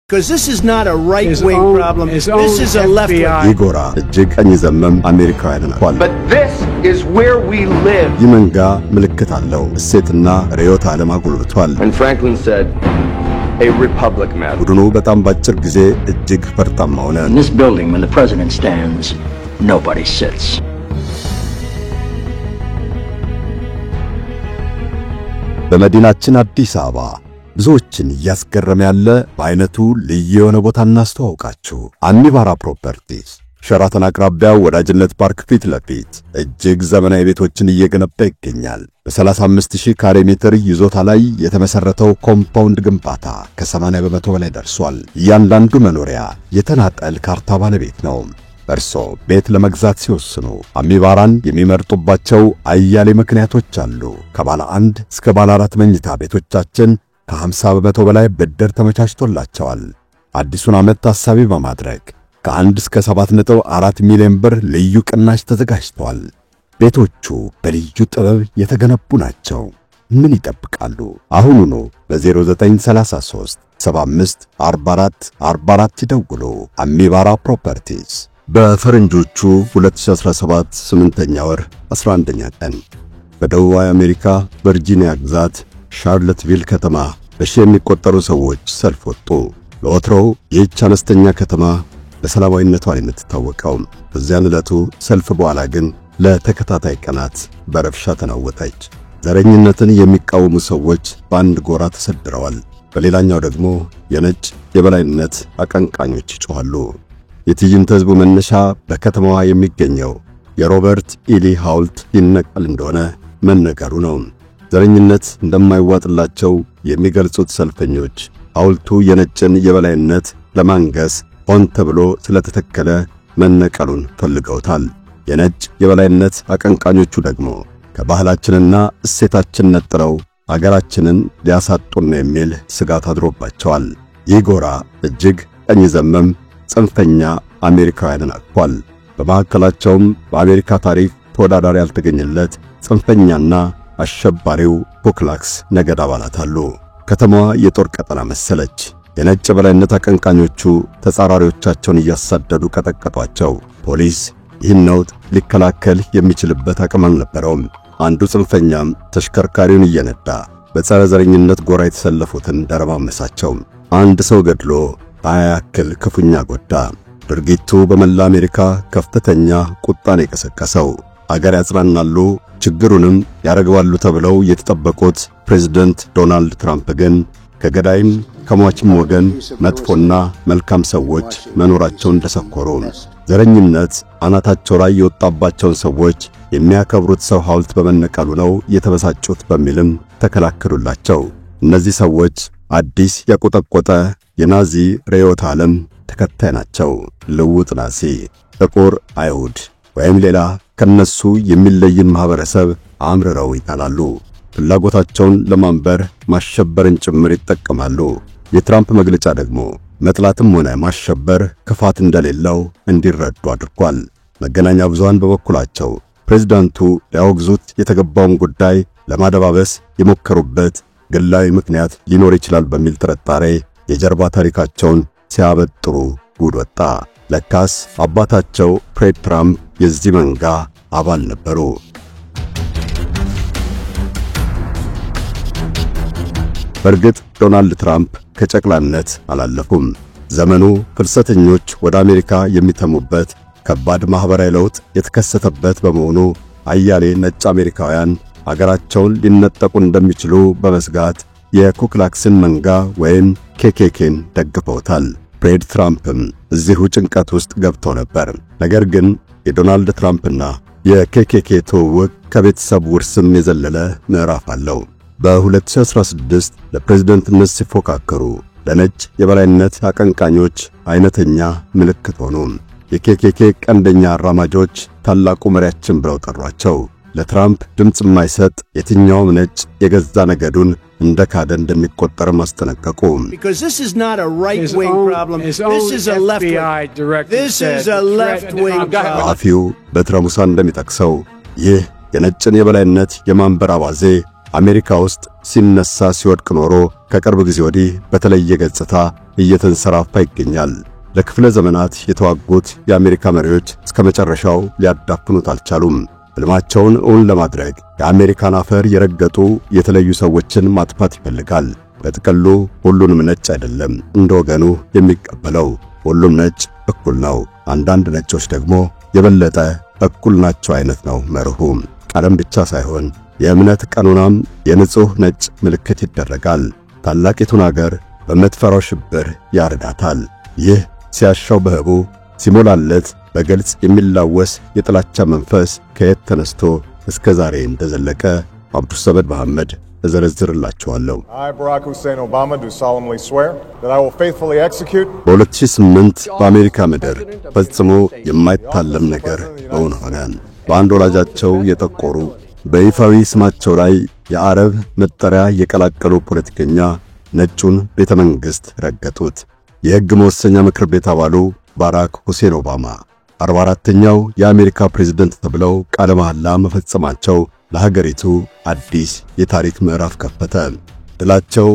Because this is not a right-wing problem. This is a left-wing. Igora, እጅግ ቀኝ ዘመም አሜሪካውያን ናቸው. But this is where we live. ይመንጋ ምልክት አለው እሴትና ርዕዮተ ዓለም አጉልብቷል. And Franklin said, a republic matters. ቡድኑ በጣም ባጭር ጊዜ እጅግ ፈርጣማ ሆነ. In this building, when the president stands, nobody sits. በመዲናችን አዲስ አበባ ብዙዎችን ያስገረመ ያለ በአይነቱ ልዩ የሆነ ቦታ እናስተዋውቃችሁ። አሚባራ ፕሮፐርቲስ ሸራተን አቅራቢያው ወዳጅነት ፓርክ ፊት ለፊት እጅግ ዘመናዊ ቤቶችን እየገነባ ይገኛል። በ35000 ካሬ ሜትር ይዞታ ላይ የተመሰረተው ኮምፓውንድ ግንባታ ከ80 በመቶ በላይ ደርሷል። እያንዳንዱ መኖሪያ የተናጠል ካርታ ባለቤት ነው። እርሶ ቤት ለመግዛት ሲወስኑ አሚባራን የሚመርጡባቸው አያሌ ምክንያቶች አሉ። ከባለ 1 እስከ ባለ 4 መኝታ ቤቶቻችን ከ50 በመቶ በላይ ብድር ተመቻችቶላቸዋል። አዲሱን ዓመት ታሳቢ በማድረግ ከ1 እስከ 7.4 ሚሊዮን ብር ልዩ ቅናሽ ተዘጋጅቷል። ቤቶቹ በልዩ ጥበብ የተገነቡ ናቸው። ምን ይጠብቃሉ? አሁኑኑ በ0933 75 44 44 ይደውሉ። አሚባራ ፕሮፐርቲስ በፈረንጆቹ 2017 8ኛ ወር 11ኛ ቀን በደቡባዊ አሜሪካ ቨርጂኒያ ግዛት ሻርለትቪል ከተማ በሺህ የሚቆጠሩ ሰዎች ሰልፍ ወጡ። ለወትሮው ይህች አነስተኛ ከተማ በሰላማዊነቷ የምትታወቀው በዚያን ዕለቱ ሰልፍ በኋላ ግን ለተከታታይ ቀናት በረብሻ ተናወጠች። ዘረኝነትን የሚቃወሙ ሰዎች በአንድ ጎራ ተሰድረዋል። በሌላኛው ደግሞ የነጭ የበላይነት አቀንቃኞች ይጮኻሉ። የትዕይንተ ሕዝቡ መነሻ በከተማዋ የሚገኘው የሮበርት ኢሊ ሐውልት ይነቀል እንደሆነ መነገሩ ነው። ዘረኝነት እንደማይዋጥላቸው የሚገልጹት ሰልፈኞች ሐውልቱ የነጭን የበላይነት ለማንገስ ሆን ተብሎ ስለተተከለ መነቀሉን ፈልገውታል። የነጭ የበላይነት አቀንቃኞቹ ደግሞ ከባህላችንና እሴታችን ነጥረው አገራችንን ሊያሳጡን የሚል ስጋት አድሮባቸዋል። ይህ ጎራ እጅግ ቀኝ ዘመም ጽንፈኛ አሜሪካውያንን አቅፏል። በመካከላቸውም በአሜሪካ ታሪክ ተወዳዳሪ ያልተገኘለት ጽንፈኛና አሸባሪው ኩክላክስ ነገድ አባላት አሉ። ከተማዋ የጦር ቀጠና መሰለች። የነጭ በላይነት አቀንቃኞቹ ተጻራሪዎቻቸውን እያሳደዱ ቀጠቀጧቸው። ፖሊስ ይህን ነውጥ ሊከላከል የሚችልበት አቅም አልነበረውም። አንዱ ጽንፈኛም ተሽከርካሪውን እየነዳ በጸረ ዘረኝነት ጎራ የተሰለፉትን ደረማመሳቸው። አንድ ሰው ገድሎ 20 ያክል ክፉኛ ጎዳ። ድርጊቱ በመላ አሜሪካ ከፍተኛ ቁጣን የቀሰቀሰው አገር ያጽናናሉ ችግሩንም ያረጋዋሉ ተብለው የተጠበቁት ፕሬዝዳንት ዶናልድ ትራምፕ ግን ከገዳይም ከሟችም ወገን መጥፎና መልካም ሰዎች መኖራቸውን እንደሰኮሩ ዘረኝነት አናታቸው ላይ የወጣባቸውን ሰዎች የሚያከብሩት ሰው ሐውልት በመነቀሉ ነው የተበሳጩት በሚልም ተከላከሉላቸው። እነዚህ ሰዎች አዲስ ያቆጠቆጠ የናዚ ርዕዮተ ዓለም ተከታይ ናቸው። ልውጥ ናሲ፣ ጥቁር አይሁድ ወይም ሌላ ከነሱ የሚለይን ማህበረሰብ አምርረው ይጣላሉ። ፍላጎታቸውን ለማንበር ማሸበርን ጭምር ይጠቀማሉ። የትራምፕ መግለጫ ደግሞ መጥላትም ሆነ ማሸበር ክፋት እንደሌለው እንዲረዱ አድርጓል። መገናኛ ብዙሃን በበኩላቸው ፕሬዝዳንቱ ሊያወግዙት የተገባውን ጉዳይ ለማደባበስ የሞከሩበት ግላዊ ምክንያት ሊኖር ይችላል በሚል ጥርጣሬ የጀርባ ታሪካቸውን ሲያበጥሩ ጉድ ወጣ። ለካስ አባታቸው ፍሬድ ትራምፕ የዚህ መንጋ አባል ነበሩ። በእርግጥ ዶናልድ ትራምፕ ከጨቅላነት አላለፉም። ዘመኑ ፍልሰተኞች ወደ አሜሪካ የሚተሙበት ከባድ ማህበራዊ ለውጥ የተከሰተበት በመሆኑ አያሌ ነጭ አሜሪካውያን አገራቸውን ሊነጠቁ እንደሚችሉ በመስጋት የኩክላክስን መንጋ ወይም ኬኬኬን ደግፈውታል። ፍሬድ ትራምፕም እዚሁ ጭንቀት ውስጥ ገብተው ነበር። ነገር ግን የዶናልድ ትራምፕና የኬኬኬ ትውውቅ ከቤተሰብ ውርስም የዘለለ ምዕራፍ አለው። በ2016 ለፕሬዝዳንትነት ሲፎካከሩ ለነጭ የበላይነት አቀንቃኞች አይነተኛ ምልክት ሆኑ። የኬኬኬ ቀንደኛ አራማጆች ታላቁ መሪያችን ብለው ጠሯቸው። ለትራምፕ ድምጽ የማይሰጥ የትኛውም ነጭ የገዛ ነገዱን እንደ ካደ እንደሚቆጠር ማስጠነቀቁ። Because this is not a right-wing problem. This is a left-wing. This is a left-wing problem. ጸሐፊው በትረ ሙሳ እንደሚጠቅሰው ይህ የነጭን የበላይነት የማንበር አባዜ አሜሪካ ውስጥ ሲነሳ ሲወድቅ ኖሮ ከቅርብ ጊዜ ወዲህ በተለየ ገጽታ እየተንሰራፋ ይገኛል። ለክፍለ ዘመናት የተዋጉት የአሜሪካ መሪዎች እስከ መጨረሻው ሊያዳፍኑት አልቻሉም። ሕልማቸውን እውን ለማድረግ የአሜሪካን አፈር የረገጡ የተለዩ ሰዎችን ማጥፋት ይፈልጋል። በጥቅሉ ሁሉንም ነጭ አይደለም እንደ ወገኑ የሚቀበለው፣ ሁሉም ነጭ እኩል ነው፣ አንዳንድ ነጮች ደግሞ የበለጠ እኩል ናቸው አይነት ነው መርሁ። ቀለም ብቻ ሳይሆን የእምነት ቀኖናም የንጹህ ነጭ ምልክት ይደረጋል። ታላቂቱን አገር በምትፈራው ሽብር ያርዳታል። ይህ ሲያሻው በህቡ ሲሞላለት በግልጽ የሚላወስ የጥላቻ መንፈስ ከየት ተነስቶ እስከ ዛሬ እንደዘለቀ አብዱሰመድ መሐመድ እዘረዝርላችኋለሁ። Barack Hussein Obama do solemnly swear that I will faithfully execute በ2008 በአሜሪካ ምድር ፈጽሞ የማይታለም ነገር እውን ሆነ። በአንድ ወላጃቸው የጠቆሩ በይፋዊ ስማቸው ላይ የአረብ መጠሪያ የቀላቀሉ ፖለቲከኛ ነጩን ቤተ መንግሥት ረገጡት። የሕግ መወሰኛ ምክር ቤት አባሉ ባራክ ሁሴን ኦባማ 44ኛው የአሜሪካ ፕሬዝዳንት ተብለው ቃለ መሐላ መፈጸማቸው ለሀገሪቱ አዲስ የታሪክ ምዕራፍ ከፈተ። ድላቸው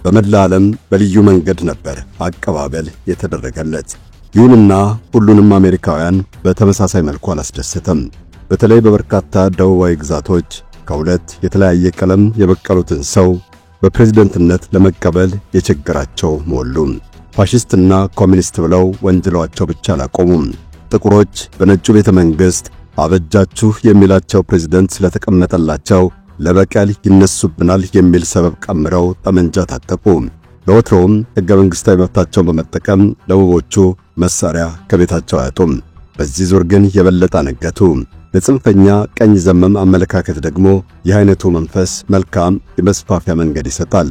በመላ ዓለም በልዩ መንገድ ነበር አቀባበል የተደረገለት። ይሁንና ሁሉንም አሜሪካውያን በተመሳሳይ መልኩ አላስደሰተም። በተለይ በበርካታ ደቡባዊ ግዛቶች ከሁለት የተለያየ ቀለም የበቀሉትን ሰው በፕሬዝዳንትነት ለመቀበል የቸገራቸው ሞሉ። ፋሺስትና ኮሚኒስት ብለው ወንጅለዋቸው ብቻ አላቆሙም። ጥቁሮች በነጩ ቤተ መንግሥት አበጃችሁ የሚላቸው ፕሬዝዳንት ስለተቀመጠላቸው ለበቀል ይነሱብናል የሚል ሰበብ ቀምረው ጠመንጃ ታጠቁ። ለወትሮውም ሕገ መንግሥታዊ መብታቸውን በመጠቀም ለውቦቹ መሳሪያ ከቤታቸው አያጡም። በዚህ ዙር ግን የበለጠ አነገቱ። ለጽንፈኛ ቀኝ ዘመም አመለካከት ደግሞ ይህ አይነቱ መንፈስ መልካም የመስፋፊያ መንገድ ይሰጣል።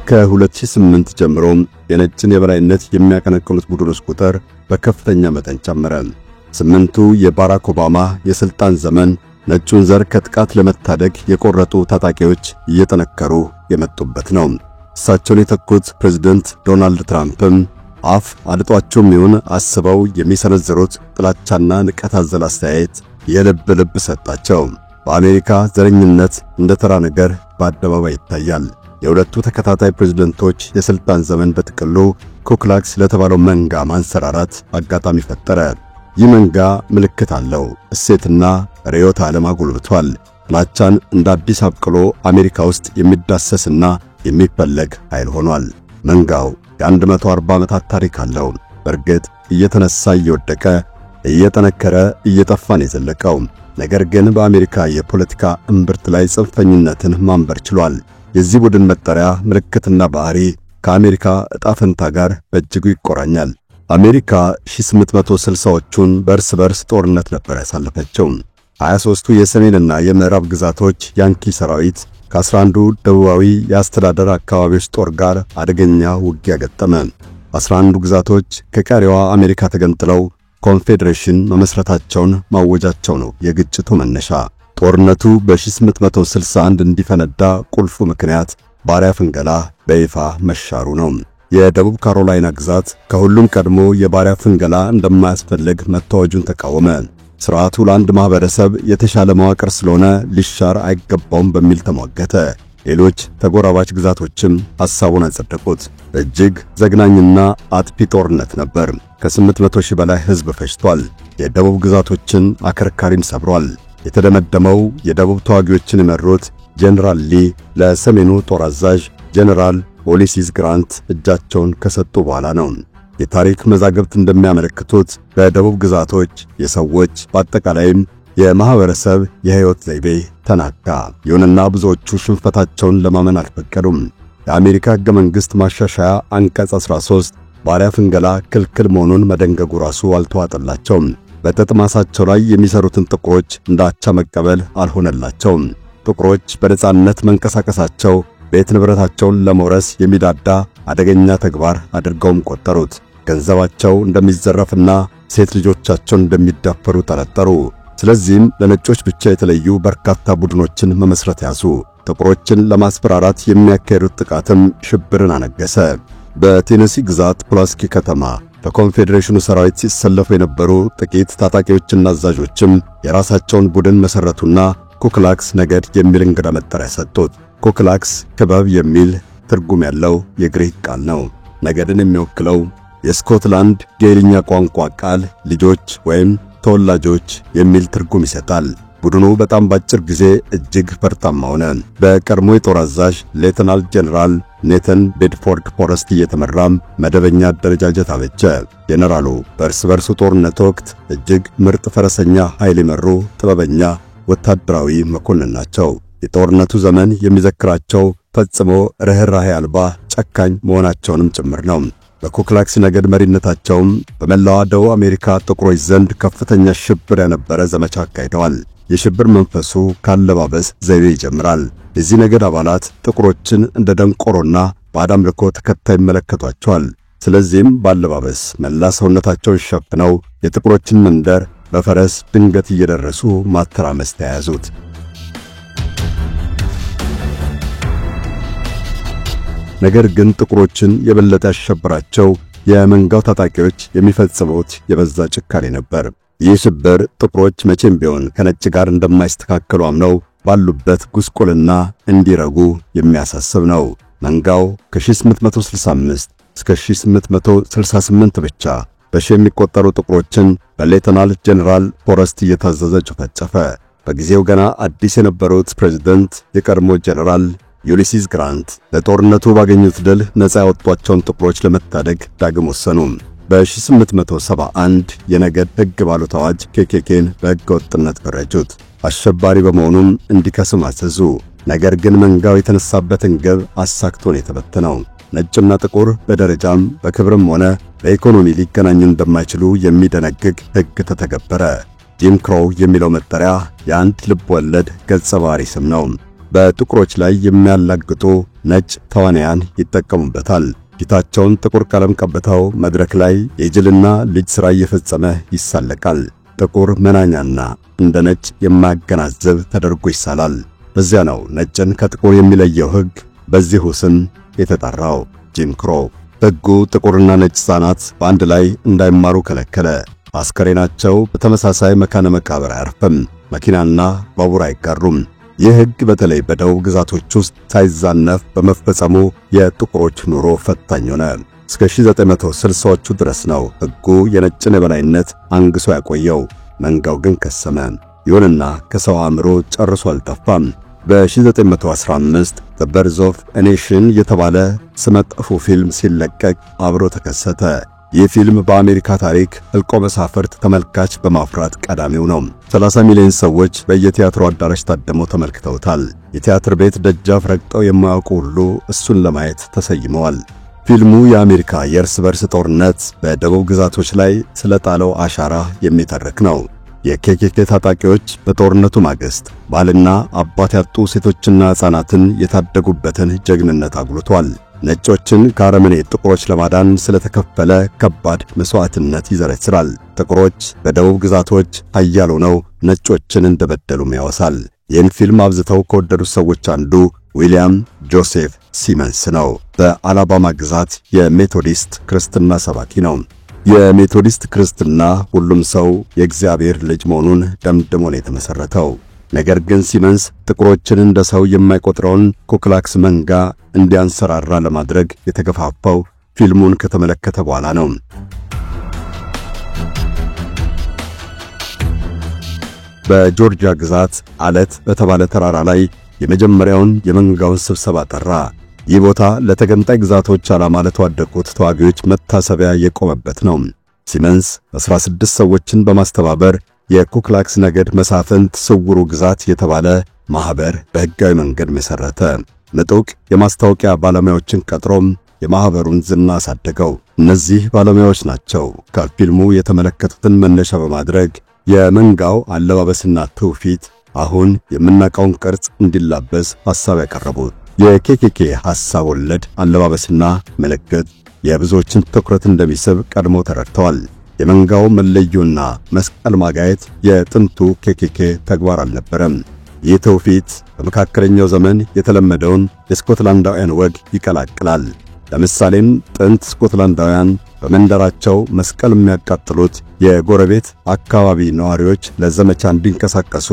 ከ2008 ጀምሮ የነጭን የበላይነት የሚያቀነቅኑት ቡድኖች ቁጥር በከፍተኛ መጠን ጨመረ። 8ቱ የባራክ ኦባማ የስልጣን ዘመን ነጩን ዘር ከጥቃት ለመታደግ የቆረጡ ታጣቂዎች እየጠነከሩ የመጡበት ነው። እሳቸውን የተኩት ፕሬዝዳንት ዶናልድ ትራምፕም አፍ አድጧቸውም ይሁን አስበው የሚሰነዝሩት ጥላቻና ንቀት አዘል አስተያየት የልብ ልብ ሰጣቸው። በአሜሪካ ዘረኝነት እንደ ተራ ነገር በአደባባይ ይታያል። የሁለቱ ተከታታይ ፕሬዝዳንቶች የስልጣን ዘመን በጥቅሉ ኩክላክስ ለተባለው መንጋ ማንሰራራት አጋጣሚ ፈጠረ። ይህ መንጋ ምልክት አለው፣ እሴትና ርዕዮተ ዓለም አጎልብቷል። ጥላቻን እንደ አዲስ አብቅሎ አሜሪካ ውስጥ የሚዳሰስና የሚፈለግ ኃይል ሆኗል። መንጋው የ140 ዓመታት ታሪክ አለው። በእርግጥ እየተነሳ እየወደቀ እየጠነከረ እየጠፋን የዘለቀው ነገር ግን በአሜሪካ የፖለቲካ እምብርት ላይ ጽንፈኝነትን ማንበር ችሏል። የዚህ ቡድን መጠሪያ ምልክትና ባህሪ ከአሜሪካ ዕጣ ፈንታ ጋር በእጅጉ ይቆራኛል። አሜሪካ 1860ዎቹን በእርስ በርስ ጦርነት ነበር ያሳለፈችው። 23ቱ የሰሜንና የምዕራብ ግዛቶች ያንኪ ሰራዊት ከ11ዱ ደቡባዊ የአስተዳደር አካባቢዎች ጦር ጋር አደገኛ ውጊያ ገጠመ። 11ዱ ግዛቶች ከቀሪዋ አሜሪካ ተገንጥለው ኮንፌዴሬሽን መመስረታቸውን ማወጃቸው ነው የግጭቱ መነሻ። ጦርነቱ በ1861 እንዲፈነዳ ቁልፉ ምክንያት ባሪያ ፍንገላ በይፋ መሻሩ ነው። የደቡብ ካሮላይና ግዛት ከሁሉም ቀድሞ የባሪያ ፍንገላ እንደማያስፈልግ መታወጁን ተቃወመ። ስርዓቱ ለአንድ ማህበረሰብ የተሻለ መዋቅር ስለሆነ ሊሻር አይገባውም በሚል ተሟገተ። ሌሎች ተጎራባች ግዛቶችም ሐሳቡን አጸደቁት። እጅግ ዘግናኝና አጥፊ ጦርነት ነበር። ከ800 ሺህ በላይ ሕዝብ ፈጅቷል። የደቡብ ግዛቶችን አከርካሪም ሰብሯል። የተደመደመው የደቡብ ተዋጊዎችን የመሩት ጄኔራል ሊ ለሰሜኑ ጦር አዛዥ ጄኔራል ኡሊሲስ ግራንት እጃቸውን ከሰጡ በኋላ ነው። የታሪክ መዛግብት እንደሚያመለክቱት በደቡብ ግዛቶች የሰዎች በአጠቃላይም የማህበረሰብ የህይወት ዘይቤ ተናጋ። ይሁንና ብዙዎቹ ሽንፈታቸውን ለማመን አልፈቀዱም። የአሜሪካ ሕገ መንግሥት ማሻሻያ አንቀጽ 13 ባሪያ ፍንገላ ክልክል መሆኑን መደንገጉ ራሱ አልተዋጠላቸውም። በጥጥ ማሳቸው ላይ የሚሰሩትን ጥቁሮች እንዳቻ መቀበል አልሆነላቸውም። ጥቁሮች በነጻነት መንቀሳቀሳቸው ቤት ንብረታቸውን ለመውረስ የሚዳዳ አደገኛ ተግባር አድርገውም ቆጠሩት። ገንዘባቸው እንደሚዘረፍና ሴት ልጆቻቸውን እንደሚዳፈሩ ጠረጠሩ። ስለዚህም ለነጮች ብቻ የተለዩ በርካታ ቡድኖችን መመስረት ያዙ። ጥቁሮችን ለማስፈራራት የሚያካሄዱት ጥቃትም ሽብርን አነገሰ። በቴነሲ ግዛት ፑላስኪ ከተማ በኮንፌዴሬሽኑ ሰራዊት ሲሰለፉ የነበሩ ጥቂት ታጣቂዎችና አዛዦችም የራሳቸውን ቡድን መሰረቱና ኩክላክስ ነገድ የሚል እንግዳ መጠሪያ ሰጡት። ኩክላክስ ክበብ የሚል ትርጉም ያለው የግሪክ ቃል ነው። ነገድን የሚወክለው የስኮትላንድ ጌልኛ ቋንቋ ቃል ልጆች ወይም ተወላጆች የሚል ትርጉም ይሰጣል። ቡድኑ በጣም ባጭር ጊዜ እጅግ ፈርጣማ ሆነ። በቀድሞ የጦር አዛዥ ሌተናል ጄኔራል ኔተን ቤድፎርድ ፎረስት እየተመራም መደበኛ አደረጃጀት አበጀ። ጄኔራሉ በእርስ በርሱ ጦርነት ወቅት እጅግ ምርጥ ፈረሰኛ ኃይል የመሩ ጥበበኛ ወታደራዊ መኮንን ናቸው። የጦርነቱ ዘመን የሚዘክራቸው ፈጽሞ ርህራሄ አልባ ጨካኝ መሆናቸውንም ጭምር ነው። በኩክላክስ ነገድ መሪነታቸውም በመላው ደቡብ አሜሪካ ጥቁሮች ዘንድ ከፍተኛ ሽብር ያነበረ ዘመቻ አካሂደዋል። የሽብር መንፈሱ ካለባበስ ዘይቤ ይጀምራል። የዚህ ነገድ አባላት ጥቁሮችን እንደ ደንቆሮና ባዕድ አምልኮ ተከታይ ይመለከቷቸዋል። ስለዚህም ባለባበስ መላ ሰውነታቸውን ሸፍነው የጥቁሮችን መንደር በፈረስ ድንገት እየደረሱ ማተራመስ ተያያዙት። ነገር ግን ጥቁሮችን የበለጠ ያሸበራቸው የመንጋው ታጣቂዎች የሚፈጽሙት የበዛ ጭካኔ ነበር። ይህ ሽብር ጥቁሮች መቼም ቢሆን ከነጭ ጋር እንደማይስተካከሉ አምነው ባሉበት ጉስቁልና እንዲረጉ የሚያሳስብ ነው። መንጋው ከ1865 እስከ 1868 ብቻ በሺህ የሚቆጠሩ ጥቁሮችን በሌተናል ጄኔራል ፎረስት እየታዘዘ ጨፈጨፈ። በጊዜው ገና አዲስ የነበሩት ፕሬዝዳንት የቀድሞ ጄኔራል ዩሊሲስ ግራንት ለጦርነቱ ባገኙት ድል ነፃ ያወጧቸውን ጥቁሮች ለመታደግ ዳግም ወሰኑ። በ1871 የነገድ ሕግ ባሉት አዋጅ ኬኬኬን በሕገ ወጥነት ፈረጁት። አሸባሪ በመሆኑም እንዲከስም አዘዙ። ነገር ግን መንጋው የተነሳበትን ግብ አሳክቶን የተበተነው ነጭና ጥቁር በደረጃም በክብርም ሆነ በኢኮኖሚ ሊገናኙ እንደማይችሉ የሚደነግግ ሕግ ተተገበረ። ጂም ክሮው የሚለው መጠሪያ የአንድ ልብ ወለድ ገጸ ባህሪ ስም ነው። በጥቁሮች ላይ የሚያላግጡ ነጭ ተዋናያን ይጠቀሙበታል። ፊታቸውን ጥቁር ቀለም ቀብተው መድረክ ላይ የጅልና ልጅ ሥራ እየፈጸመ ይሳለቃል። ጥቁር መናኛና እንደ ነጭ የማያገናዝብ ተደርጎ ይሳላል። በዚያ ነው ነጭን ከጥቁር የሚለየው ሕግ በዚሁ ስም የተጠራው ጂም ክሮ። ሕጉ ጥቁርና ነጭ ሕፃናት በአንድ ላይ እንዳይማሩ ከለከለ። አስከሬናቸው በተመሳሳይ መካነ መቃብር አያርፍም። መኪናና ባቡር አይጋሩም። ይህ ሕግ በተለይ በደቡብ ግዛቶች ውስጥ ሳይዛነፍ በመፈጸሙ የጥቁሮች ኑሮ ፈታኝ ሆነ። እስከ 1960ዎቹ ድረስ ነው ሕጉ የነጭን የበላይነት አንግሶ ያቆየው። መንጋው ግን ከሰመ። ይሁንና ከሰው አእምሮ ጨርሶ አልጠፋም። በ1915 The Birth of a Nation የተባለ ስመጥፉ ፊልም ሲለቀቅ አብሮ ተከሰተ። ይህ ፊልም በአሜሪካ ታሪክ እልቆ መሳፍርት ተመልካች በማፍራት ቀዳሚው ነው። 30 ሚሊዮን ሰዎች በየቲያትሩ አዳራሽ ታድመው ተመልክተውታል። የቲያትር ቤት ደጃፍ ረግጠው የማያውቁ ሁሉ እሱን ለማየት ተሰይመዋል። ፊልሙ የአሜሪካ የእርስ በርስ ጦርነት በደቡብ ግዛቶች ላይ ስለጣለው አሻራ የሚተርክ ነው። የኬኬኬ ታጣቂዎች በጦርነቱ ማግስት ባልና አባት ያጡ ሴቶችና ሕፃናትን የታደጉበትን ጀግንነት አጉልቷል። ነጮችን ከአረመኔ ጥቁሮች ለማዳን ስለተከፈለ ከባድ መስዋዕትነት ይዘረዝራል። ጥቁሮች በደቡብ ግዛቶች ኃያል ሆነው ነጮችን እንደበደሉም ያወሳል። ይህን ፊልም አብዝተው ከወደዱት ሰዎች አንዱ ዊሊያም ጆሴፍ ሲመንስ ነው። በአላባማ ግዛት የሜቶዲስት ክርስትና ሰባኪ ነው። የሜቶዲስት ክርስትና ሁሉም ሰው የእግዚአብሔር ልጅ መሆኑን ደምድሞ ነው የተመሰረተው። ነገር ግን ሲመንስ ጥቁሮችን እንደ ሰው የማይቆጥረውን ኩክላክስ መንጋ እንዲያንሰራራ ለማድረግ የተገፋፋው ፊልሙን ከተመለከተ በኋላ ነው። በጆርጂያ ግዛት አለት በተባለ ተራራ ላይ የመጀመሪያውን የመንጋውን ስብሰባ ጠራ። ይህ ቦታ ለተገንጣይ ግዛቶች ዓላማ ለተዋደቁት ተዋጊዎች መታሰቢያ የቆመበት ነው። ሲመንስ 16 ሰዎችን በማስተባበር የኩክላክስ ነገድ መሳፍንት ስውሩ ግዛት የተባለ ማህበር በሕጋዊ መንገድ መሰረተ። ምጡቅ የማስታወቂያ ባለሙያዎችን ቀጥሮም የማህበሩን ዝና አሳደገው። እነዚህ ባለሙያዎች ናቸው ከፊልሙ የተመለከቱትን መነሻ በማድረግ የመንጋው አለባበስና ትውፊት አሁን የምናውቀውን ቅርጽ እንዲላበስ ሐሳብ ያቀረቡት። የኬኬኬ ሐሳብ ወለድ አለባበስና ምልክት የብዙዎችን ትኩረት እንደሚስብ ቀድሞ ተረድተዋል። የመንጋው መለዮና መስቀል ማጋየት የጥንቱ ኬኬኬ ተግባር አልነበረም። ይህ ትውፊት በመካከለኛው ዘመን የተለመደውን የስኮትላንዳውያን ወግ ይቀላቅላል። ለምሳሌም ጥንት ስኮትላንዳውያን በመንደራቸው መስቀል የሚያቃጥሉት የጎረቤት አካባቢ ነዋሪዎች ለዘመቻ እንዲንቀሳቀሱ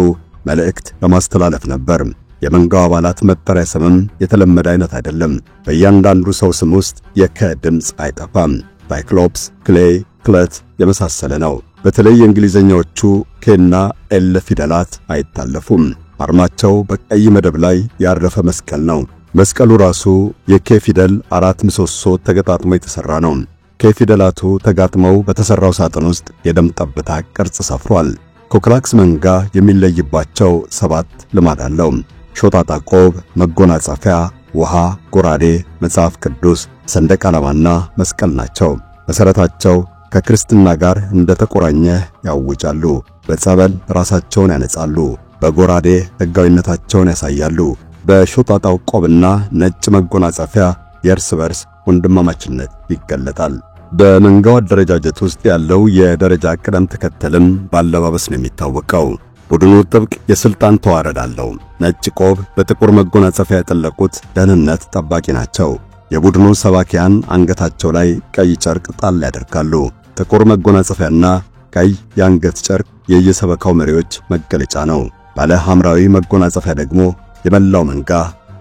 መልእክት ለማስተላለፍ ነበር። የመንጋው አባላት መጠሪያ ስምም የተለመደ አይነት አይደለም። በእያንዳንዱ ሰው ስም ውስጥ የከ ድምፅ አይጠፋም። ሳይክሎፕስ፣ ክሌይ፣ ክለት የመሳሰለ ነው። በተለይ የእንግሊዘኛዎቹ ኬና ኤል ፊደላት አይታለፉም። አርማቸው በቀይ መደብ ላይ ያረፈ መስቀል ነው። መስቀሉ ራሱ የኬ ፊደል 4 ምሰሶ ተገጣጥሞ የተሰራ ነው። ኬ ፊደላቱ ተጋጥመው በተሰራው ሳጥን ውስጥ የደም ጠብታ ቅርጽ ሰፍሯል። ኮክላክስ መንጋ የሚለይባቸው 7 ልማድ አለው። ሾጣጣ ቆብ፣ መጎናጸፊያ፣ ውሃ፣ ጎራዴ፣ መጽሐፍ ቅዱስ፣ ሰንደቅ ዓላማና መስቀል ናቸው። መሰረታቸው ከክርስትና ጋር እንደተቆራኘ ያውጃሉ። በጸበል ራሳቸውን ያነጻሉ። በጎራዴ ሕጋዊነታቸውን ያሳያሉ። በሾጣጣው ቆብና ነጭ መጎናጸፊያ የእርስ በርስ ወንድማማችነት ይገለጣል። በመንጋው አደረጃጀት ውስጥ ያለው የደረጃ ቅደም ተከተልም ባለባበስ ነው የሚታወቀው። ቡድኑ ጥብቅ የስልጣን ተዋረድ አለው። ነጭ ቆብ በጥቁር መጎናጸፊያ የጠለቁት ደህንነት ጠባቂ ናቸው። የቡድኑ ሰባኪያን አንገታቸው ላይ ቀይ ጨርቅ ጣል ያደርጋሉ። ጥቁር መጎናጸፊያና ቀይ የአንገት ጨርቅ የየሰበካው መሪዎች መገለጫ ነው። ባለ ሐምራዊ መጎናጸፊያ ደግሞ የመላው መንጋ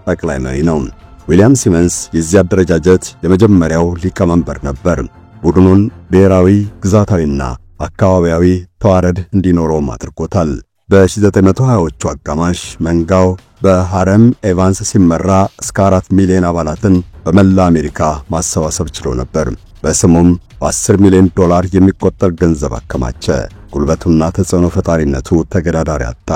ጠቅላይ መሪ ነው። ዊሊያም ሲመንስ የዚህ አደረጃጀት የመጀመሪያው ሊቀመንበር ነበር። ቡድኑን ብሔራዊ፣ ግዛታዊና አካባቢያዊ ተዋረድ እንዲኖረውም አድርጎታል። በ1920ዎቹ አጋማሽ መንጋው በሃረም ኤቫንስ ሲመራ እስከ 4 ሚሊዮን አባላትን በመላ አሜሪካ ማሰባሰብ ችሎ ነበር። በስሙም $10 ሚሊዮን የሚቆጠር ገንዘብ አከማቸ። ጉልበቱና ተጽዕኖ ፈጣሪነቱ ተገዳዳሪ አጣ።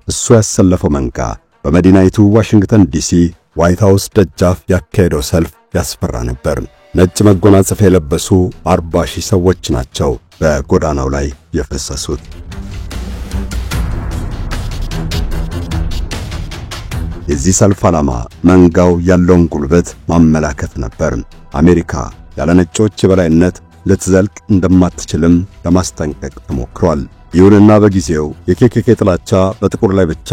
እሱ ያሰለፈው መንጋ በመዲናይቱ ዋሽንግተን ዲሲ ዋይት ሃውስ ደጃፍ ያካሄደው ሰልፍ ያስፈራ ነበር። ነጭ መጎናጸፊያ የለበሱ 40,000 ሰዎች ናቸው በጎዳናው ላይ የፈሰሱት። የዚህ ሰልፍ ዓላማ መንጋው ያለውን ጉልበት ማመላከት ነበር። አሜሪካ ያለ ነጮች የበላይነት ልትዘልቅ እንደማትችልም ለማስጠንቀቅ ተሞክሯል። ይሁንና በጊዜው የኬኬኬ ጥላቻ በጥቁር ላይ ብቻ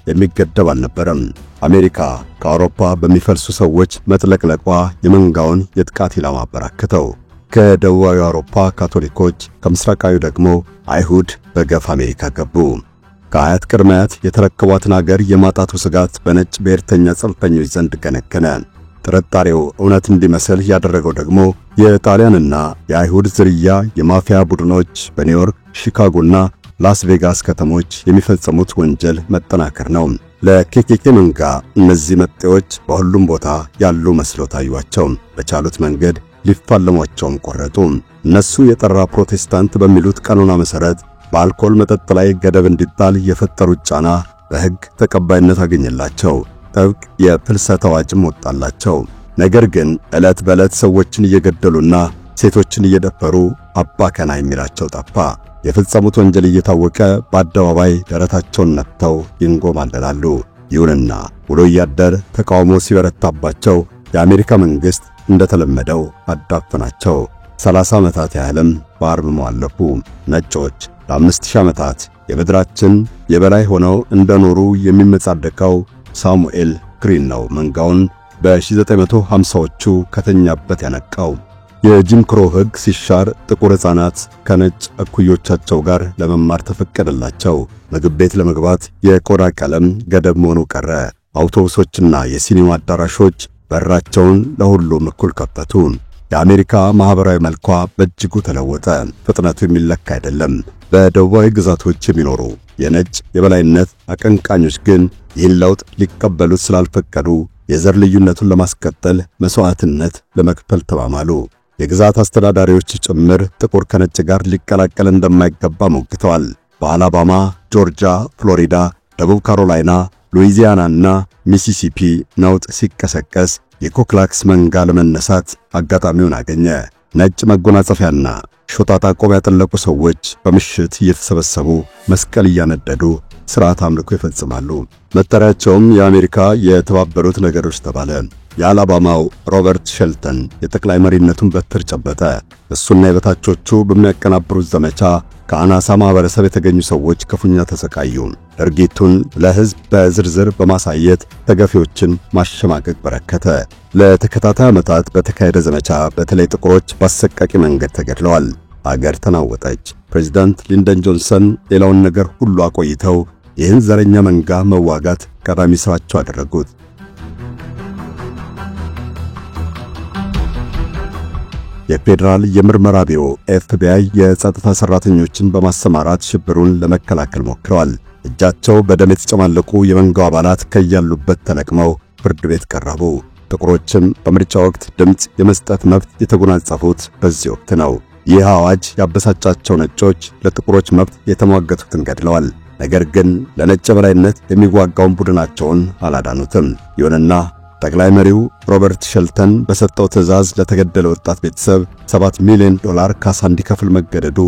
የሚገደብ አልነበረም። አሜሪካ ከአውሮፓ በሚፈልሱ ሰዎች መጥለቅለቋ የመንጋውን የጥቃት ኢላማ አበራከተው። ከደቡባዊ አውሮፓ ካቶሊኮች፣ ከምስራቃዊ ደግሞ አይሁድ በገፍ አሜሪካ ገቡ። ከአያት ቅድመ-አያት የተረከቧትን አገር የማጣቱ ስጋት በነጭ ብሔርተኛ ጽንፈኞች ዘንድ ገነገነ። ጥርጣሬው እውነት እንዲመስል ያደረገው ደግሞ የጣሊያንና የአይሁድ ዝርያ የማፊያ ቡድኖች በኒውዮርክ፣ ሺካጎና ላስ ቬጋስ ከተሞች የሚፈጸሙት ወንጀል መጠናከር ነው። ለኬኬኬ መንጋ እነዚህ መጤዎች በሁሉም ቦታ ያሉ መስለው ታዩአቸው። በቻሉት መንገድ ሊፋለሟቸውም ቆረጡ። እነሱ የጠራ ፕሮቴስታንት በሚሉት ቀኖና መሰረት በአልኮል መጠጥ ላይ ገደብ እንዲጣል የፈጠሩት ጫና በሕግ ተቀባይነት አገኘላቸው። ጥብቅ የፍልሰት አዋጅም ወጣላቸው። ነገር ግን ዕለት በዕለት ሰዎችን እየገደሉና ሴቶችን እየደፈሩ አባ ከና የሚላቸው ጠፋ። የፈጸሙት ወንጀል እየታወቀ በአደባባይ ደረታቸውን ነፍተው ይንጎማለላሉ። ይሁንና ውሎ እያደር ተቃውሞ ሲበረታባቸው የአሜሪካ መንግስት እንደተለመደው አዳፈናቸው። 30 ዓመታት ያህልም በአርምሞ አለፉ። ነጮች ለ5000 ዓመታት የምድራችን የበላይ ሆነው እንደኖሩ የሚመጻደቀው ሳሙኤል ግሪን ነው መንጋውን በ1950ዎቹ ከተኛበት ያነቃው። የጂም ክሮ ሕግ ሲሻር ጥቁር ሕፃናት ከነጭ እኩዮቻቸው ጋር ለመማር ተፈቀደላቸው። ምግብ ቤት ለመግባት የቆዳ ቀለም ገደብ መሆኑ ቀረ። አውቶቡሶችና የሲኒማ አዳራሾች በራቸውን ለሁሉም እኩል ከፈቱ። የአሜሪካ ማህበራዊ መልኳ በእጅጉ ተለወጠ። ፍጥነቱ የሚለካ አይደለም። በደቡባዊ ግዛቶች የሚኖሩ የነጭ የበላይነት አቀንቃኞች ግን ይህን ለውጥ ሊቀበሉት ስላልፈቀዱ የዘር ልዩነቱን ለማስቀጠል መስዋዕትነት ለመክፈል ተባማሉ። የግዛት አስተዳዳሪዎች ጭምር ጥቁር ከነጭ ጋር ሊቀላቀል እንደማይገባ ሞግተዋል። በአላባማ፣ ጆርጂያ፣ ፍሎሪዳ፣ ደቡብ ካሮላይና፣ ሉዊዚያናና ሚሲሲፒ ነውጥ ሲቀሰቀስ የኮክላክስ መንጋ ለመነሳት አጋጣሚውን አገኘ። ነጭ መጎናጸፊያና ሾጣጣ ቆብ ያጠለቁ ሰዎች በምሽት እየተሰበሰቡ መስቀል እያነደዱ ሥርዓት አምልኮ ይፈጽማሉ። መጠሪያቸውም የአሜሪካ የተባበሩት ነገዶች ተባለ። የአላባማው ሮበርት ሼልተን የጠቅላይ መሪነቱን በትር ጨበጠ። እሱና የበታቾቹ በሚያቀናብሩት ዘመቻ ከአናሳ ማህበረሰብ የተገኙ ሰዎች ክፉኛ ተሰቃዩ። ድርጊቱን ለህዝብ በዝርዝር በማሳየት ተገፊዎችን ማሸማቀቅ በረከተ። ለተከታታይ ዓመታት በተካሄደ ዘመቻ በተለይ ጥቁሮች በአሰቃቂ መንገድ ተገድለዋል። አገር ተናወጠች። ፕሬዝዳንት ሊንደን ጆንሰን ሌላውን ነገር ሁሉ አቆይተው ይህን ዘረኛ መንጋ መዋጋት ቀዳሚ ስራቸው አደረጉት። የፌዴራል የምርመራ ቢሮ FBI የጸጥታ ሰራተኞችን በማሰማራት ሽብሩን ለመከላከል ሞክረዋል። እጃቸው በደም የተጨማለቁ የመንጋው አባላት ከያሉበት ተለቅመው ፍርድ ቤት ቀረቡ። ጥቁሮችም በምርጫ ወቅት ድምጽ የመስጠት መብት የተጎናጸፉት በዚህ ወቅት ነው። ይህ አዋጅ ያበሳጫቸው ነጮች ለጥቁሮች መብት የተሟገቱትን ገድለዋል። ነገር ግን ለነጭ በላይነት የሚዋጋውን ቡድናቸውን አላዳኑትም። ይሁንና ጠቅላይ መሪው ሮበርት ሸልተን በሰጠው ትዕዛዝ ለተገደለ ወጣት ቤተሰብ $7 ሚሊዮን ካሳ እንዲከፍል መገደዱ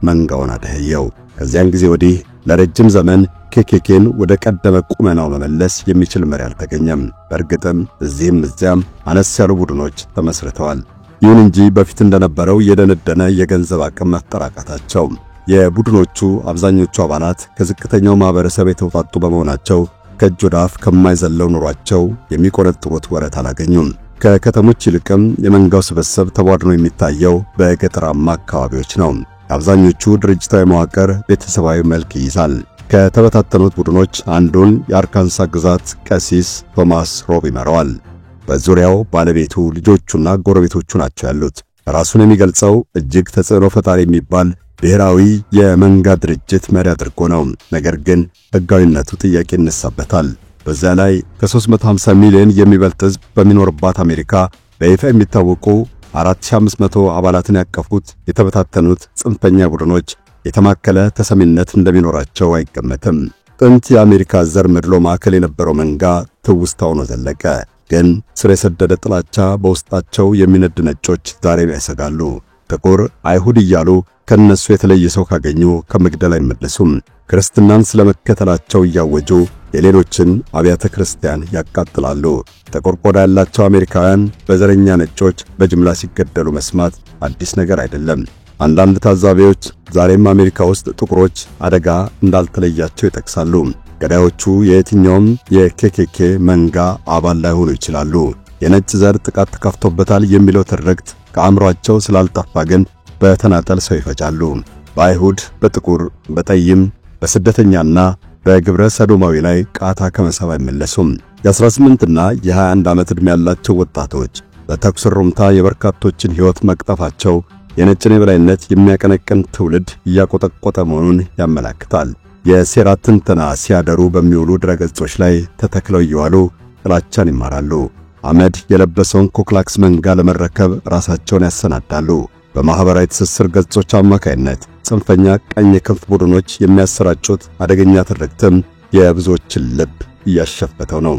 መንጋውን አደህየው። ከዚያን ጊዜ ወዲህ ለረጅም ዘመን ኬኬኬን ወደ ቀደመ ቁመናው መመለስ የሚችል መሪ አልተገኘም። በእርግጥም እዚህም እዚያም አነስ ያሉ ቡድኖች ተመስርተዋል። ይሁን እንጂ በፊት እንደነበረው የደነደነ የገንዘብ አቅም መፍጠራቃታቸው። የቡድኖቹ አብዛኞቹ አባላት ከዝቅተኛው ማህበረሰብ የተውጣጡ በመሆናቸው ከእጅ ወደ አፍ ከማይዘለው ኑሯቸው የሚቆነጥሩት ወረት አላገኙም። ከከተሞች ይልቅም የመንጋው ስብስብ ተቧድኖ የሚታየው በገጠራማ አካባቢዎች ነው። አብዛኞቹ ድርጅታዊ መዋቅር ቤተሰባዊ መልክ ይይዛል። ከተበታተኑት ቡድኖች አንዱን የአርካንሳ ግዛት ቀሲስ ቶማስ ሮብ ይመራዋል። በዙሪያው ባለቤቱ፣ ልጆቹና ጎረቤቶቹ ናቸው ያሉት። ራሱን የሚገልጸው እጅግ ተጽዕኖ ፈጣሪ የሚባል ብሔራዊ የመንጋ ድርጅት መሪ አድርጎ ነው። ነገር ግን ሕጋዊነቱ ጥያቄ ይነሳበታል። በዛ ላይ ከ350 ሚሊዮን የሚበልጥ ሕዝብ በሚኖርባት አሜሪካ በይፋ የሚታወቁ 4500 አባላትን ያቀፉት የተበታተኑት ጽንፈኛ ቡድኖች የተማከለ ተሰሚነት እንደሚኖራቸው አይገመትም። ጥንት የአሜሪካ ዘር መድሎ ማዕከል የነበረው መንጋ ትውስታው ነው ዘለቀ። ግን ስር የሰደደ ጥላቻ በውስጣቸው የሚነድ ነጮች ዛሬም ያሰጋሉ። ጥቁር አይሁድ እያሉ ከነሱ የተለየ ሰው ካገኙ ከመግደል አይመለሱም። ክርስትናን ስለመከተላቸው እያወጁ የሌሎችን አብያተ ክርስቲያን ያቃጥላሉ። ጥቁር ቆዳ ያላቸው አሜሪካውያን በዘረኛ ነጮች በጅምላ ሲገደሉ መስማት አዲስ ነገር አይደለም። አንዳንድ ታዛቢዎች ዛሬም አሜሪካ ውስጥ ጥቁሮች አደጋ እንዳልተለያቸው ይጠቅሳሉ። ገዳዮቹ የየትኛውም የኬኬኬ መንጋ አባል ላይሆኑ ይችላሉ። የነጭ ዘር ጥቃት ተከፍቶበታል የሚለው ትርክት ከአእምሯቸው ስላልጠፋ ግን በተናጠል ሰው ይፈጃሉ። በአይሁድ፣ በጥቁር፣ በጠይም፣ በስደተኛና በግብረ ሰዶማዊ ላይ ቃታ ከመሳብ አይመለሱም። የ18 እና የ21 ዓመት ዕድሜ ያላቸው ወጣቶች በተኩስ ሩምታ የበርካቶችን ሕይወት መቅጠፋቸው የነጭን የበላይነት የሚያቀነቅን ትውልድ እያቆጠቆጠ መሆኑን ያመለክታል። የሴራ ትንተና ሲያደሩ በሚውሉ ድረገጾች ላይ ተተክለው እየዋሉ ጥላቻን ይማራሉ። አመድ የለበሰውን ኮክላክስ መንጋ ለመረከብ ራሳቸውን ያሰናዳሉ። በማህበራዊ ትስስር ገጾች አማካይነት ጽንፈኛ ቀኝ ክንፍ ቡድኖች የሚያሰራጩት አደገኛ ትርክትም የብዙዎችን ልብ እያሸፈተው ነው።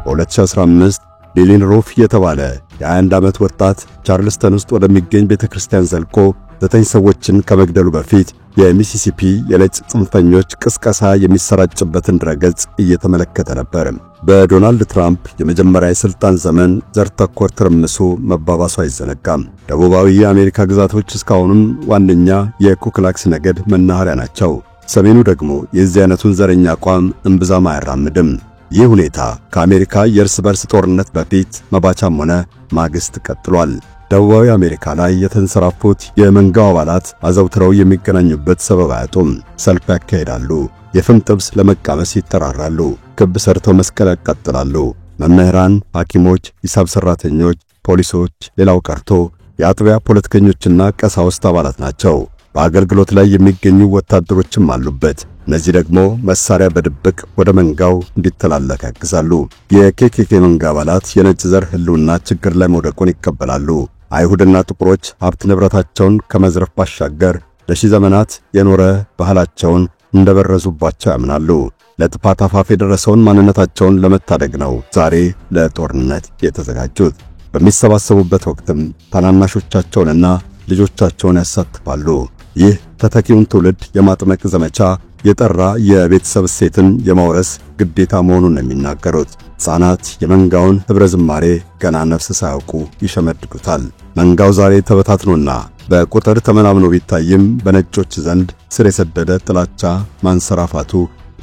በ2015 ሊሊን ሩፍ የተባለ የ21 ዓመት ወጣት ቻርልስተን ውስጥ ወደሚገኝ ቤተክርስቲያን ዘልቆ 9 ሰዎችን ከመግደሉ በፊት የሚሲሲፒ የነጭ ጽንፈኞች ቅስቀሳ የሚሰራጭበትን ድረገጽ እየተመለከተ ነበር። በዶናልድ ትራምፕ የመጀመሪያ የስልጣን ዘመን ዘር ተኮር ትርምሱ መባባሱ አይዘነጋም። ደቡባዊ የአሜሪካ ግዛቶች እስካሁንም ዋነኛ የኩክላክስ ነገድ መናኸሪያ ናቸው። ሰሜኑ ደግሞ የዚህ አይነቱን ዘረኛ አቋም እምብዛም አያራምድም። ይህ ሁኔታ ከአሜሪካ የእርስ በርስ ጦርነት በፊት መባቻም ሆነ ማግስት ቀጥሏል። ደቡባዊ አሜሪካ ላይ የተንሰራፉት የመንጋው አባላት አዘውትረው የሚገናኙበት ሰበብ አያጡም። ሰልፍ ያካሂዳሉ። የፍም ጥብስ ለመቃመስ ይጠራራሉ። ክብ ሰርተው መስቀል ያቃጥላሉ። መምህራን፣ ሐኪሞች፣ ሂሳብ ሰራተኞች፣ ፖሊሶች፣ ሌላው ቀርቶ የአጥቢያ ፖለቲከኞችና ቀሳውስት አባላት ናቸው። በአገልግሎት ላይ የሚገኙ ወታደሮችም አሉበት። እነዚህ ደግሞ መሳሪያ በድብቅ ወደ መንጋው እንዲተላለፍ ያግዛሉ። የኬኬኬ መንጋ አባላት የነጭ ዘር ህልውና ችግር ላይ መውደቁን ይቀበላሉ። አይሁድና ጥቁሮች ሀብት ንብረታቸውን ከመዝረፍ ባሻገር ለሺህ ዘመናት የኖረ ባህላቸውን እንደበረዙባቸው ያምናሉ። ለጥፋት አፋፍ የደረሰውን ማንነታቸውን ለመታደግ ነው ዛሬ ለጦርነት የተዘጋጁት። በሚሰባሰቡበት ወቅትም ታናናሾቻቸውንና ልጆቻቸውን ያሳትፋሉ። ይህ ተተኪውን ትውልድ የማጥመቅ ዘመቻ የጠራ የቤተሰብ እሴትን የማውረስ ግዴታ መሆኑን ነው የሚናገሩት። ሕፃናት የመንጋውን ህብረ ዝማሬ ገና ነፍስ ሳያውቁ ይሸመድዱታል። መንጋው ዛሬ ተበታትኖና በቁጥር ተመናምኖ ቢታይም በነጮች ዘንድ ስር የሰደደ ጥላቻ ማንሰራፋቱ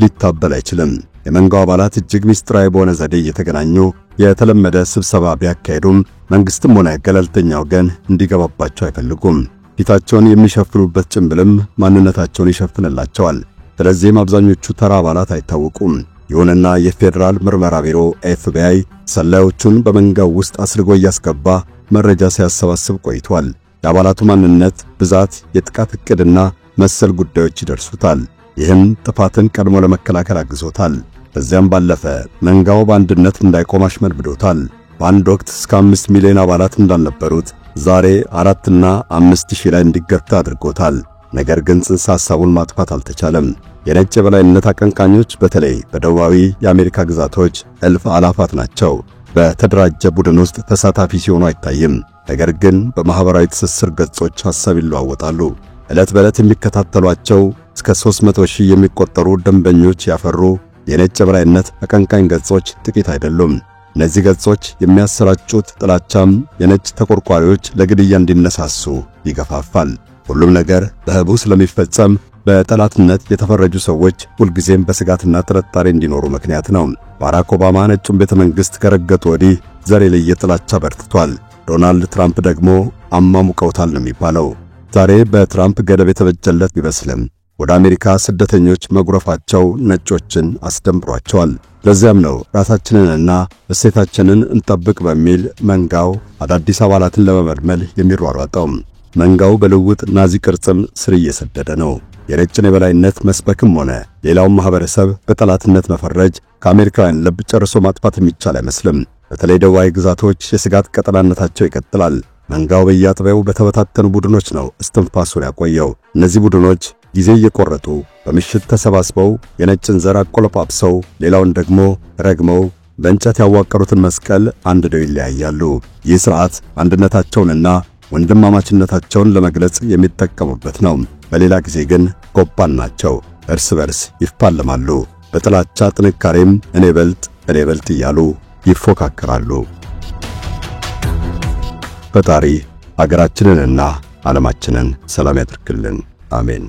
ሊታበል አይችልም። የመንጋው አባላት እጅግ ምስጢራዊ በሆነ ዘዴ እየተገናኙ የተለመደ ስብሰባ ቢያካሄዱም መንግስትም ሆነ ገለልተኛ ወገን እንዲገባባቸው አይፈልጉም። ፊታቸውን የሚሸፍኑበት ጭንብልም ማንነታቸውን ይሸፍንላቸዋል። ስለዚህም አብዛኞቹ ተራ አባላት አይታወቁም። ይሁንና የፌደራል ምርመራ ቢሮ FBI ሰላዮቹን በመንጋው ውስጥ አስርጎ እያስገባ መረጃ ሲያሰባስብ ቆይቷል። የአባላቱ ማንነት፣ ብዛት፣ የጥቃት ዕቅድና መሰል ጉዳዮች ይደርሱታል። ይህም ጥፋትን ቀድሞ ለመከላከል አግዞታል። ከዚያም ባለፈ መንጋው በአንድነት እንዳይቆም አሽመድምዶታል። በአንድ ወቅት እስከ 5 ሚሊዮን አባላት እንዳልነበሩት ዛሬ 4 እና 5 ሺህ ላይ እንዲገታ አድርጎታል። ነገር ግን ጽንሰ ሐሳቡን ማጥፋት አልተቻለም። የነጭ የበላይነት አቀንቃኞች በተለይ በደቡባዊ የአሜሪካ ግዛቶች እልፍ አላፋት ናቸው። በተደራጀ ቡድን ውስጥ ተሳታፊ ሲሆኑ አይታይም። ነገር ግን በማህበራዊ ትስስር ገጾች ሐሳብ ይለዋወጣሉ። ዕለት በዕለት የሚከታተሏቸው እስከ 300,000 የሚቆጠሩ ደንበኞች ያፈሩ የነጭ የበላይነት አቀንቃኝ ገጾች ጥቂት አይደሉም። እነዚህ ገጾች የሚያሰራጩት ጥላቻም የነጭ ተቆርቋሪዎች ለግድያ እንዲነሳሱ ይገፋፋል። ሁሉም ነገር በህቡ ስለሚፈጸም በጠላትነት የተፈረጁ ሰዎች ሁልጊዜም በስጋትና ጥርጣሬ እንዲኖሩ ምክንያት ነው። ባራክ ኦባማ ነጩን ቤተ መንግሥት ከረገጡ ወዲህ ዘር የለየ ጥላቻ በርትቷል። ዶናልድ ትራምፕ ደግሞ አሟሙቀውታል ነው የሚባለው። ዛሬ በትራምፕ ገደብ የተበጀለት ቢመስልም ወደ አሜሪካ ስደተኞች መጉረፋቸው ነጮችን አስደንብሯቸዋል። ለዚያም ነው ራሳችንንና እሴታችንን እንጠብቅ በሚል መንጋው አዳዲስ አባላትን ለመመልመል የሚሯሯጠው። መንጋው በልውጥ ናዚ ቅርጽም ስር እየሰደደ ነው። የነጭን የበላይነት መስበክም ሆነ ሌላውን ማህበረሰብ በጠላትነት መፈረጅ ከአሜሪካውያን ልብ ጨርሶ ማጥፋት የሚቻል አይመስልም። በተለይ ደቡባዊ ግዛቶች የስጋት ቀጠናነታቸው ይቀጥላል። መንጋው በየአጥቢያው በተበታተኑ ቡድኖች ነው እስትንፋሱን ያቆየው። እነዚህ ቡድኖች ጊዜ እየቆረጡ በምሽት ተሰባስበው የነጭን ዘር አቆለጳጵሰው ሌላውን ደግሞ ረግመው በእንጨት ያዋቀሩትን መስቀል አንድደው ይለያያሉ። ይህ ሥርዓት አንድነታቸውንና ወንድማማችነታቸውን ለመግለጽ የሚጠቀሙበት ነው። በሌላ ጊዜ ግን ጎባን ናቸው። እርስ በርስ ይፋለማሉ። በጥላቻ ጥንካሬም እኔ በልጥ እያሉ ይፎካከራሉ። ፈጣሪ አገራችንንና ዓለማችንን ሰላም ያድርግልን። አሜን።